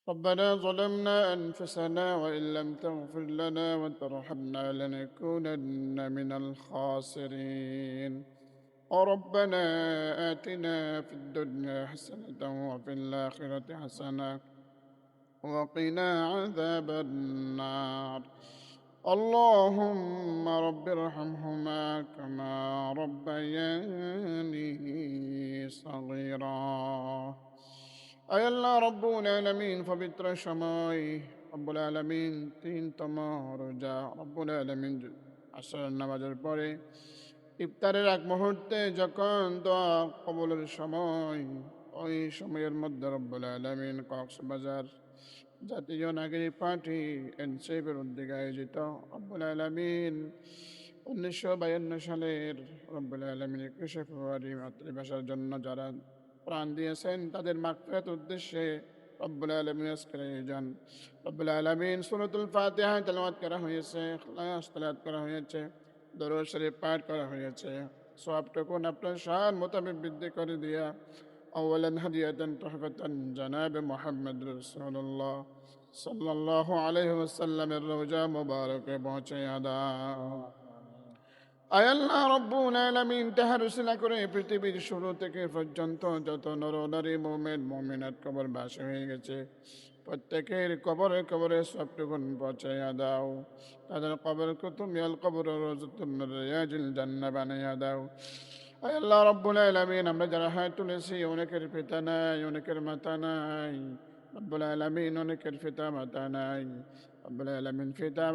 ربنا ظلمنا أنفسنا وإن لم تغفر لنا وترحمنا لنكونن من الخاسرين ربنا آتنا في الدنيا حسنة وفي الآخرة حسنة وقنا عذاب النار اللهم رب ارحمهما كما ربياني صغيرا আয় আল্লাহ রব্বুল আলামিন পবিত্র সময় রব্বুল আলামিন তিনতম রোজা রব্বুল আলামিন আসর নামাজের পরে ইফতারের এক মুহূর্তে যখন দোয়া কবুলের সময় ওই সময়ের মধ্যে রব্বুল আলামিন কক্সবাজার জাতীয় নাগরিক পার্টি এনসিপির উদ্যোগে আয়োজিত রব্বুল আলামিন 1952 সালের রব্বুল আলামিন 21শে ফেব্রুয়ারি মাতৃভাষার জন্য যারা প্রাণ দিয়েছেন তাদের মাগফিরাতের উদ্দেশ্যে রব্বুল আলামিন আজকের আয়োজন। রব্বুল আলামিন সূরাতুল ফাতিহা তেলাওয়াত করা হয়েছে, ইখলাস তেলাওয়াত করা হয়েছে, দরুদ শরীফ পাঠ করা হয়েছে। সওয়াবটুকু আপনার শান মোতাবেক বৃদ্ধি করে দিয়া আওয়ালান হাদিয়াতান তুহফাতান জানাবে মুহাম্মদ রাসূলুল্লাহ সাল্লাল্লাহু আলাইহি ওয়াসাল্লামের রওজা মুবারকে পৌঁছায়া দাও। আয় আল্লাহ রব্বুল আলামিন তাহারুসিলা করে পৃথিবীর শুরু থেকে পর্যন্ত যত নর নারী মুমিন মুমিনাত কবরবাসী হয়ে গেছে প্রত্যেকের কবরে কবরে সবটুকুন পৌঁছাইয়া দাও। তাদের কবরকে তুমি আল কবর রওজাতুন মির রিয়াজিল জান্নাহ বানাইয়া দাও। আয় আল্লাহ রব্বুল আলামিন আমরা যারা হাত তুলেছি অনেকের পিতা নাই, অনেকের মাতা নাই, রব্বুল আলামিন অনেকের পিতা মাতা নাই, রব্বুল আলামিন পিতা